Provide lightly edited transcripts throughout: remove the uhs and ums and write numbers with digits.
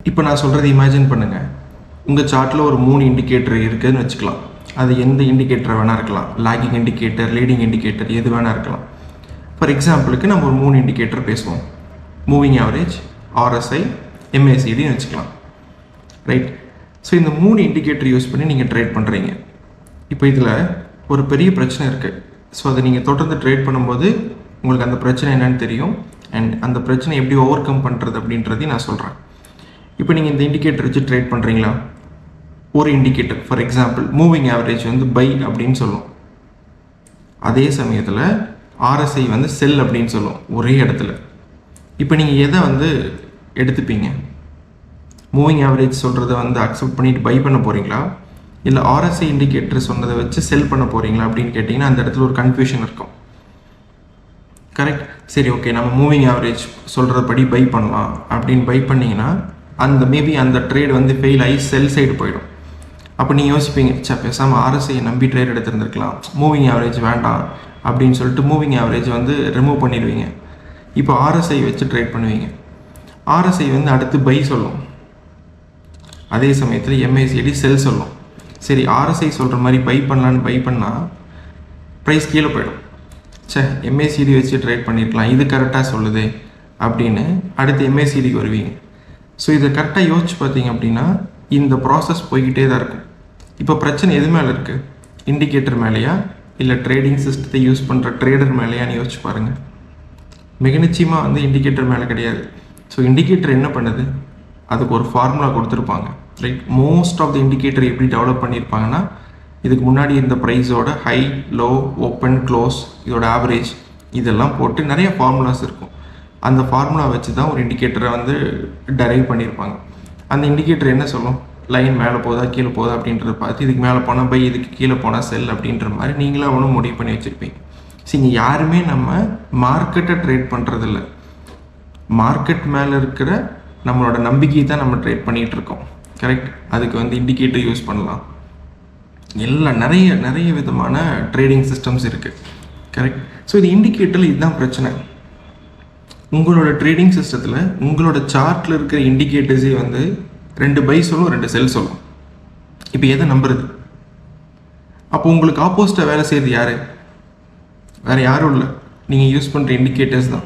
இப்போ நான் சொல்கிறது இமேஜின் பண்ணுங்கள். உங்கள் சார்ட்டில் ஒரு 3 இண்டிகேட்டர் இருக்குதுன்னு வச்சுக்கலாம். அது எந்த இண்டிகேட்டர் வேணால் இருக்கலாம். லாகிங் இண்டிகேட்டர், லீடிங் இண்டிகேட்டர், எது வேணால் இருக்கலாம். ஃபார் எக்ஸாம்பிளுக்கு நம்ம ஒரு 3 இண்டிகேட்டர் பேசுவோம். மூவிங் ஆவரேஜ், RSI, MACDன்னு வச்சுக்கலாம். ரைட். ஸோ இந்த 3 இண்டிகேட்டர் யூஸ் பண்ணி நீங்கள் ட்ரேட் பண்ணுறீங்க. இப்போ இதில் ஒரு பெரிய பிரச்சனை இருக்குது. ஸோ அதை நீங்கள் தொடர்ந்து ட்ரேட் பண்ணும்போது உங்களுக்கு அந்த பிரச்சனை என்னன்னு தெரியும். அண்ட் அந்த பிரச்சனை எப்படி ஓவர் கம் பண்ணுறது அப்படின்றதையும் நான் சொல்கிறேன். இப்போ நீங்கள் இந்த இண்டிகேட்டர் வச்சு ட்ரேட் பண்ணுறீங்களா? ஒரு indicator for example moving average வந்து பை அப்படின்னு சொல்லும். அதே சமயத்தில் RSI வந்து செல் அப்படின்னு சொல்லும் ஒரே இடத்துல. இப்போ நீங்கள் எதை வந்து எடுத்துப்பீங்க? மூவிங் ஆவரேஜ் சொல்கிறத வந்து அக்செப்ட் பண்ணிவிட்டு பை பண்ண போகிறீங்களா, இல்லை RSI இண்டிகேட்டர் சொன்னதை வச்சு செல் பண்ண போகிறீங்களா அப்படின்னு கேட்டிங்கன்னா அந்த இடத்துல ஒரு கன்ஃபியூஷன் இருக்கும். கரெக்ட். சரி, ஓகே, நம்ம மூவிங் ஆவரேஜ் சொல்கிறபடி பை பண்ணலாம் அப்படின்னு பை பண்ணிங்கன்னா அந்த மேபி அந்த ட்ரேட் வந்து ஃபெயில் ஆகி செல் சைடு போயிடும். அப்போ நீங்கள் யோசிப்பீங்க, பேசாமல் RSIயை நம்பி ட்ரேட் எடுத்துருந்துருக்கலாம், மூவிங் ஆவரேஜ் வேண்டாம் அப்படின்னு சொல்லிட்டு மூவிங் ஆவரேஜ் வந்து ரிமூவ் பண்ணிடுவீங்க. இப்போ RSI வச்சு ட்ரேட் பண்ணுவீங்க. RSI வந்து அடுத்து பை சொல்லும். அதே சமயத்தில் MACD செல் சொல்லும். சரி, RSI சொல்கிற மாதிரி பை பண்ணலான்னு பை பண்ணால் ப்ரைஸ் கீழே போயிடும். MACD வச்சு ட்ரேட் பண்ணியிருக்கலாம், இது கரெக்டாக சொல்லுது அப்படின்னு அடுத்து MACDக்கு வருவீங்க. ஸோ இதை கரெக்டாக யோசிச்சு பார்த்தீங்க அப்படின்னா இந்த ப்ராசஸ் போய்கிட்டே தான் இருக்கும். இப்போ பிரச்சனை எது மேலே இருக்குது? இண்டிகேட்டர் மேலேயா இல்லை ட்ரேடிங் சிஸ்டத்தை யூஸ் பண்ணுற ட்ரேடர் மேலேயான்னு யோசிச்சு பாருங்கள். மிக நிச்சயமாக வந்து இண்டிகேட்டர் மேலே கிடையாது. ஸோ இண்டிகேட்டர் என்ன பண்ணுது? அதுக்கு ஒரு ஃபார்முலா கொடுத்துருப்பாங்க. Right. Most of the indicator எப்படி டெவலப் பண்ணியிருப்பாங்கன்னா இதுக்கு முன்னாடி இந்த ப்ரைஸோட ஹை, லோ, ஓப்பன், க்ளோஸ், இதோட ஆவரேஜ் இதெல்லாம் போட்டு நிறைய ஃபார்முலாஸ் இருக்கும். அந்த ஃபார்முலா வச்சு தான் ஒரு இண்டிகேட்டரை வந்து டெரைவ் பண்ணியிருப்பாங்க. அந்த இண்டிகேட்டர் என்ன சொல்லும்? லைன் மேலே போதா கீழே போதா அப்படின்றத பார்த்து இதுக்கு மேலே போனால் பை, இதுக்கு கீழே போனால் செல் அப்படின்ற மாதிரி நீங்களாக ஒன்றும் முடிவு பண்ணி வச்சுருப்பீங்க. ஸோ இங்கே யாருமே நம்ம மார்க்கெட்டை ட்ரேட் பண்ணுறதில்ல. மார்க்கெட் மேலே இருக்கிற நம்மளோட நம்பிக்கையை தான் நம்ம ட்ரேட் பண்ணிகிட்ருக்கோம். கரெக்ட். அதுக்கு வந்து இண்டிகேட்டர் யூஸ் பண்ணலாம். நிறைய விதமான ட்ரேடிங் சிஸ்டம்ஸ் இருக்குது. கரெக்ட். ஸோ இது இண்டிகேட்டரில் இதுதான் பிரச்சனை. உங்களோட ட்ரேடிங் சிஸ்டத்தில் உங்களோட சார்ட்டில் இருக்கிற இண்டிகேட்டர்ஸே வந்து 2 பை சொல்லும், 2 செல் சொல்லும். இப்போ எதை நம்புறது? அப்போ உங்களுக்கு ஆப்போசிட்டாக வேலை செய்கிறது யார்? வேறு யாரும் இல்லை, நீங்கள் யூஸ் பண்ணுற இண்டிகேட்டர்ஸ் தான்.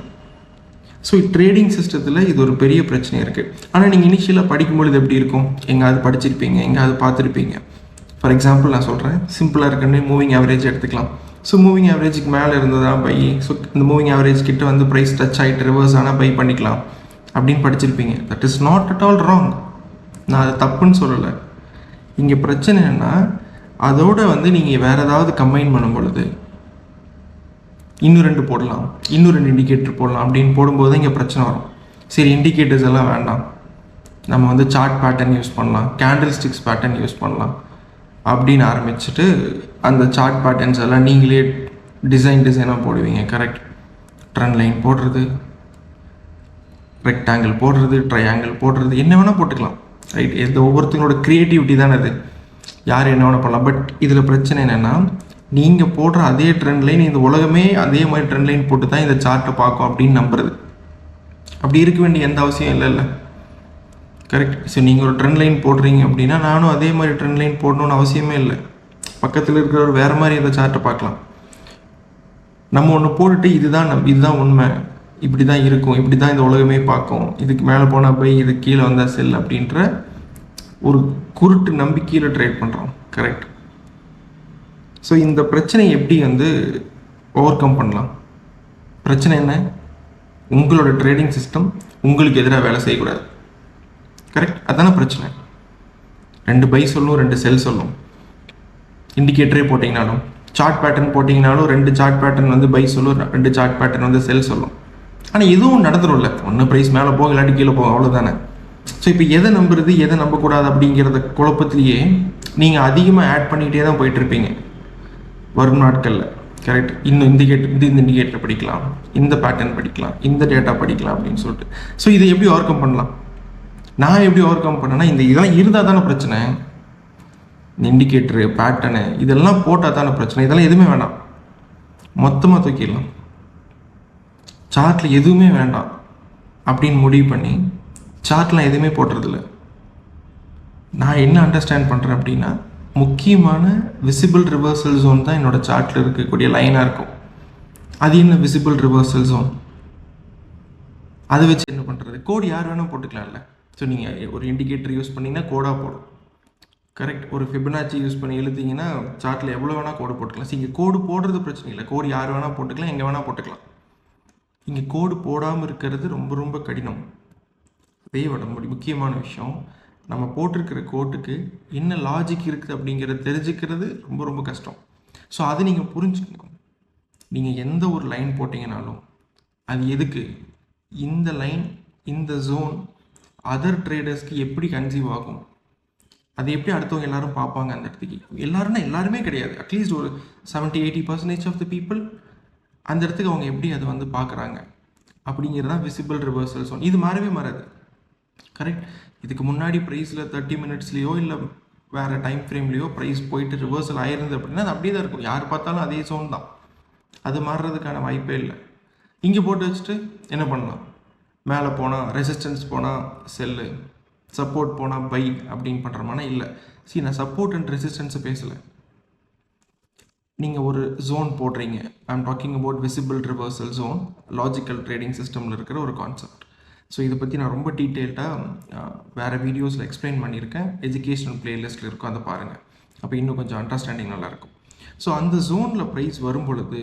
ஸோ ட்ரேடிங் சிஸ்டத்தில் இது ஒரு பெரிய பிரச்சனை இருக்குது. ஆனால் நீங்கள் இனிஷியலாக படிக்கும்பொழுது எப்படி இருக்கும்? எங்கேயாவது படிச்சிருப்பீங்க, எங்கேயாவது பார்த்துருப்பீங்க. ஃபார் எக்ஸாம்பிள் நான் சொல்கிறேன், சிம்பிளாக இருக்குன்னு மூவிங் ஆவரேஜ் எடுத்துக்கலாம். ஸோ மூவிங் ஆவரேஜுக்கு மேலே இருந்ததா பை, ஸோ இந்த மூவிங் ஆவரேஜ் கிட்ட வந்து ப்ரைஸ் டச் ஆகிட்டு ரிவர்ஸ் ஆனால் பை பண்ணிக்கலாம் அப்படின்னு படிச்சிருப்பீங்க. That is not at all wrong. நான் அதை தப்புன்னு சொல்லலை. இங்கே பிரச்சனை என்னென்னா அதோட வந்து நீங்கள் வேறு ஏதாவது கம்பைன் பண்ணும் பொழுது இன்னும் 2 போடலாம், இன்னும் 2 இண்டிகேட்டர் போடலாம் அப்படின்னு போடும்போது தான் இங்கே பிரச்சனை வரும். சரி, இண்டிகேட்டர்ஸ் எல்லாம் வேண்டாம், நம்ம வந்து சார்ட் பேட்டர்ன் யூஸ் பண்ணலாம், கேண்டில் ஸ்டிக்ஸ் பேட்டர்ன் யூஸ் பண்ணலாம் அப்படின்னு ஆரம்பிச்சுட்டு அந்த சார்ட் பேட்டர்ன்ஸ் எல்லாம் நீங்களே டிசைனாக போடுவீங்க. கரெக்ட். ட்ரெண்ட் லைன் போடுறது, ரெக்டாங்கிள் போடுறது, ட்ரையாங்கிள் போடுறது, என்ன வேணால் போட்டுக்கலாம். ரைட். இது ஒவ்வொருத்தங்களோட க்ரியேட்டிவிட்டி தானே அது. யார் என்ன வேணால் பண்ணலாம். பட் இதில் பிரச்சனை என்னென்னா நீங்கள் போடுற அதே ட்ரெண்ட் லைன் இந்த உலகமே அதே மாதிரி ட்ரெண்ட் லைன் போட்டு தான் இந்த சார்ட்டை பார்க்கும் அப்படின்னு நம்புறது. அப்படி இருக்க வேண்டிய எந்த அவசியம் இல்லை. கரெக்ட். ஸோ நீங்கள் ஒரு ட்ரெண்ட் லைன் போடுறீங்க அப்படின்னா நானும் அதே மாதிரி ட்ரெண்ட் லைன் போடணும்னு அவசியமே இல்லை. பக்கத்தில் இருக்கிறவர் வேறு மாதிரி இந்த சார்ட்டை பார்க்கலாம். நம்ம ஒன்று போட்டுட்டு இதுதான் உண்மை, இப்படி தான் இருக்கும், இப்படி தான் இந்த உலகமே பார்க்கும், இதுக்கு மேலே போனால் பை, இது கீழே வந்தால் செல் அப்படின்ற ஒரு குருட்டு நம்பிக்கையில் ட்ரேட் பண்ணுறோம். கரெக்ட். ஸோ இந்த பிரச்சனை எப்படி வந்து ஓவர் கம் பண்ணலாம்? பிரச்சனை என்ன? உங்களோட ட்ரேடிங் சிஸ்டம் உங்களுக்கு எதிராக வேலை செய்யக்கூடாது. கரெக்ட். அதான பிரச்சனை. 2 பை சொல்லும், 2 செல் சொல்லும். இண்டிகேட்டரே போட்டிங்கனாலும், சார்ட் பேட்டர்ன் போட்டிங்கனாலும் 2 சார்ட் பேட்டர்ன் வந்து பை சொல்லும், 2 சார்ட் பேட்டர்ன் வந்து செல் சொல்லும். ஆனால் எதுவும் நடந்துடும்ல, ஒன்று ப்ரைஸ் மேலே போகும் இல்லாட்டி கீழே போகும், அவ்வளோதானே. ஸோ இப்போ எதை நம்புறது எதை நம்பக்கூடாது அப்படிங்கிறத குழப்பத்திலேயே நீங்கள் அதிகமாக ஆட் பண்ணிகிட்டே தான் போயிட்டுருப்பீங்க வரும் நாட்களில். கரெக்ட். இன்னும் இந்த இண்டிகேட்டர் படிக்கலாம், இந்த பேட்டர்ன் படிக்கலாம், இந்த டேட்டா படிக்கலாம் அப்படின்னு சொல்லிட்டு. ஸோ இதை எப்படி ஓவர் கம் பண்ணலாம்? நான் எப்படி ஓவர் கம் பண்ணேன்னா இதெல்லாம் இருந்தால் தானே பிரச்சனை. இண்டிகேட்டரு, பேட்டர்னு இதெல்லாம் போட்டால் தானே பிரச்சனை. இதெல்லாம் எதுவுமே வேண்டாம், மொத்தமாக தூக்கிடலாம். சார்ட்டில் எதுவுமே வேண்டாம் அப்படின்னு முடிவு பண்ணி சார்ட்லாம் எதுவுமே போட்டுறதில்ல. நான் என்ன அண்டர்ஸ்டாண்ட் பண்ணுறேன் அப்படின்னா, முக்கியமான விசிபிள் ரிவர்சல் ஜோன் தான் என்னோடய சார்ட்டில் இருக்கக்கூடிய லைனாக இருக்கும். அது என்ன விசிபிள் ரிவர்சல் ஜோன்? அதை வச்சு என்ன பண்ணுறது? கோடு யார் வேணால் போட்டுக்கலாம்ல. ஸோ நீங்கள் ஒரு இண்டிகேட்டர் யூஸ் பண்ணிங்கன்னா கோடாக போடும். கரெக்ட். ஒரு ஃபிபனாச்சி யூஸ் பண்ணி எழுதிங்கன்னா சார்ட்டில் எவ்வளோ வேணால் கோடு போட்டுக்கலாம். ஸோ இங்கே கோடு போடுறது பிரச்சனை இல்லை. கோடு யார் வேணால் போட்டுக்கலாம், எங்கே வேணால் போட்டுக்கலாம். இங்கே கோடு போடாமல் இருக்கிறது ரொம்ப ரொம்ப கடினம். அதே விட முக்கியமான விஷயம், நம்ம போட்டிருக்கிற கோட்டுக்கு என்ன லாஜிக் இருக்குது அப்படிங்கிறத தெரிஞ்சுக்கிறது ரொம்ப ரொம்ப கஷ்டம். ஸோ அதை நீங்கள் புரிஞ்சுக்கணும். நீங்கள் எந்த ஒரு லைன் போட்டிங்கனாலும் அது எதுக்கு, இந்த லைன், இந்த ஜோன் அதர் ட்ரேடர்ஸ்க்கு எப்படி கன்சீவ் ஆகும், அது எப்படி அடுத்தவங்க எல்லாரும் பார்ப்பாங்க அந்த இடத்துக்கு. எல்லாருமே கிடையாது, அட்லீஸ்ட் ஒரு 70-80% ஆஃப் த பீப்புள் அந்த இடத்துக்கு அவங்க எப்படி அதை வந்து பார்க்குறாங்க அப்படிங்கிறது தான் விசிபிள் ரிவர்சல் ஜோன். இது மாறவே மாறாது. கரெக்ட். இதுக்கு முன்னாடி ப்ரைஸில் 30 மினிட்ஸ்லேயோ இல்லை வேறு டைம் ஃப்ரேம்லேயோ ப்ரைஸ் போயிட்டு ரிவர்சல் ஆயிருந்தது அப்படின்னா அது அப்படியே தான் இருக்கும். யார் பார்த்தாலும் அதே ஜோன் தான். அது மாறுறதுக்கான வாய்ப்பே இல்லை. இங்கே போட்டு வச்சுட்டு என்ன பண்ணலாம், மேலே போனால் ரெசிஸ்டன்ஸ் போனால் செல்லு, சப்போர்ட் போனால் பை அப்படின்னு பண்ணுறோமானா இல்லை. நான் சப்போர்ட் அண்ட் ரெசிஸ்டன்ஸை பேசலை. நீங்கள் ஒரு ஜோன் போடுறீங்க. I am talking about visible reversal zone, logical trading சிஸ்டமில் இருக்கிற ஒரு கான்செப்ட். ஸோ இதை பற்றி நான் ரொம்ப டீட்டெயில்டாக வேறு வீடியோஸில் எக்ஸ்பிளைன் பண்ணியிருக்கேன். எஜுகேஷனல் பிளேலிஸ்ட்டில் இருக்கும், அதை பாருங்கள். அப்போ இன்னும் கொஞ்சம் அண்டர்ஸ்டாண்டிங் நல்லாயிருக்கும். ஸோ அந்த ஜோனில் ப்ரைஸ் வரும் பொழுது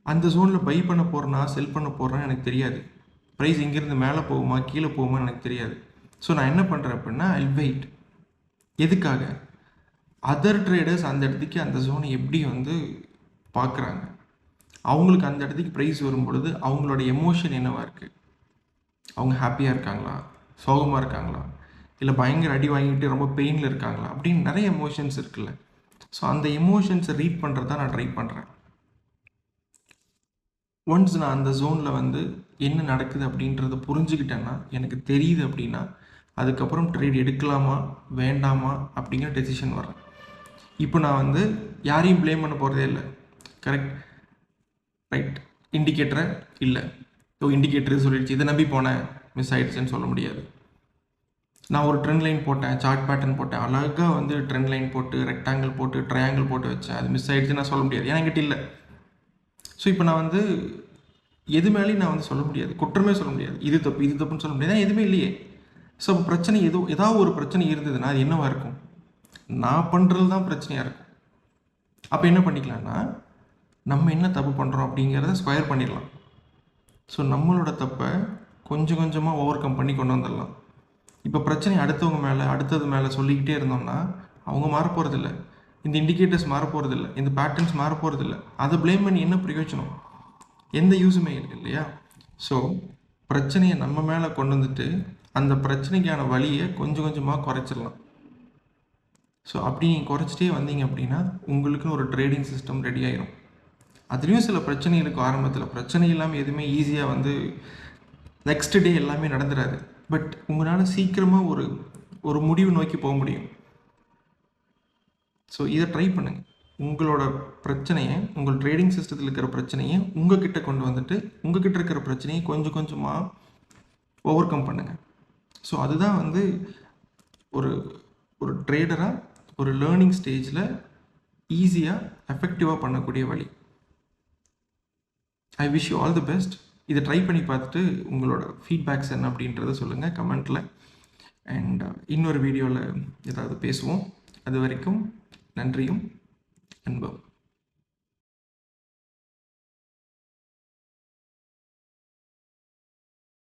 அந்த ஜோனில் பை பண்ண போகிறேன்னா செல் பண்ண போகிறேன்னா எனக்கு தெரியாது. ப்ரைஸ் இங்கேருந்து மேலே போகுமா கீழே போகுமான்னு எனக்கு தெரியாது. ஸோ நான் என்ன பண்ணுறேன் அப்படின்னா ஐ வெயிட். எதுக்காக? அதர் ட்ரேடர்ஸ் அந்த இடத்துக்கு அந்த ஜோனை எப்படி வந்து பார்க்குறாங்க, அவங்களுக்கு அந்த இடத்துக்கு ப்ரைஸ் வரும் பொழுது அவங்களோட எமோஷன் என்னவாக இருக்குது, அவங்க ஹாப்பியாக இருக்காங்களா, சோகமாக இருக்காங்களா, இல்லை பயங்கர அடி வாங்கிட்டு ரொம்ப பெயினில் இருக்காங்களா, அப்படின்னு நிறைய எமோஷன்ஸ் இருக்குல்ல. ஸோ அந்த எமோஷன்ஸை ரீட் பண்ணுறதா நான் ட்ரை பண்ணுறேன். ஒன்ஸ் நான் அந்த ஜோனில் வந்து என்ன நடக்குது அப்படின்றத புரிஞ்சுக்கிட்டேன்னா, எனக்கு தெரியுது அப்படின்னா, அதுக்கப்புறம் ட்ரேட் எடுக்கலாமா வேண்டாமா அப்படிங்கிற டெசிஷன் வரேன். இப்போ நான் வந்து யாரையும் ப்ளேம் பண்ண போகிறதே இல்லை. கரெக்ட். ரைட். இண்டிகேட்டரை இல்லை, இண்டிகேட்டர் சொல்லிடுச்சு, இதை நம்பி போனேன், மிஸ் ஆகிடுச்சுன்னு சொல்ல முடியாது. நான் ஒரு ட்ரெண்ட் லைன் போட்டேன், சார்ட் பேட்டர்ன் போட்டேன், அழகாக வந்து ட்ரெண்ட் லைன் போட்டு ரெக்டாங்கிள் போட்டு ட்ரையாங்கிள் போட்டு வச்சேன், அது மிஸ் ஆகிடுச்சுன்னு நான் சொல்ல முடியாது, ஏன்னா என்கிட்ட இல்லை. ஸோ இப்போ நான் வந்து எது மேலேயும் நான் வந்து சொல்ல முடியாது, குற்றமே சொல்ல முடியாது, இது தப்புன்னு சொல்ல முடியாது, எதுவுமே இல்லையே. ஸோ பிரச்சனை ஏதாவது ஒரு பிரச்சனை இருந்ததுன்னா அது என்னவாக இருக்கும், நான் பண்ணுறது தான் பிரச்சனையாக இருக்கும். அப்போ என்ன பண்ணிக்கலாம்னா, நம்ம என்ன தப்பு பண்ணுறோம் அப்படிங்கிறத ஸ்கொயர் பண்ணிடலாம். ஸோ நம்மளோட தப்பை கொஞ்சம் கொஞ்சமாக ஓவர் கம் பண்ணி கொண்டு வந்துடலாம். இப்போ பிரச்சனை அடுத்தது மேலே சொல்லிக்கிட்டே இருந்தோம்னா அவங்க மாறப்போகிறதில்ல, இந்த இண்டிகேட்டர்ஸ் மாறப்போகிறதில்ல, இந்த பேட்டர்ன்ஸ் மாறப்போகிறதில்ல. அதை ப்ளேம் பண்ணி என்ன பிரயோஜனம், எந்த யூஸுமே இல்லை இல்லையா. ஸோ பிரச்சனையை நம்ம மேலே கொண்டு வந்துட்டு அந்த பிரச்சனைக்கான வழியை கொஞ்சம் கொஞ்சமாக குறைச்சிடலாம். ஸோ அப்படி நீங்கள் குறைச்சிட்டே வந்தீங்க அப்படின்னா உங்களுக்குன்னு ஒரு ட்ரேடிங் சிஸ்டம் ரெடி ஆயிரும். அதுலேயும் சில பிரச்சனை இருக்கும் ஆரம்பத்தில். பிரச்சனை இல்லாமல் எதுவுமே ஈஸியாக வந்து நெக்ஸ்ட் டே எல்லாமே நடந்துடாது. பட் உங்களால் சீக்கிரமாக ஒரு முடிவு நோக்கி போக முடியும். ஸோ இதை ட்ரை பண்ணுங்கள். உங்களோட பிரச்சனையை, உங்கள் ட்ரேடிங் சிஸ்டத்தில் இருக்கிற பிரச்சனையை உங்ககிட்ட கொண்டு வந்துட்டு உங்ககிட்ட இருக்கிற பிரச்சனையை கொஞ்சம் கொஞ்சமாக ஓவர் கம் பண்ணுங்கள். ஸோ அதுதான் வந்து ஒரு ட்ரேடராக ஒரு லேர்னிங் ஸ்டேஜில் ஈஸியாக எஃபெக்டிவாக பண்ணக்கூடிய வழி. I wish you all the best. இதை ட்ரை பண்ணி பார்த்துட்டு உங்களோட ஃபீட்பேக்ஸ் என்ன அப்படின்றத சொல்லுங்கள் கமெண்ட்டில். அண்ட் இன்னொரு வீடியோவில் ஏதாவது பேசுவோம். அது வரைக்கும் நன்றியும் அன்பும்.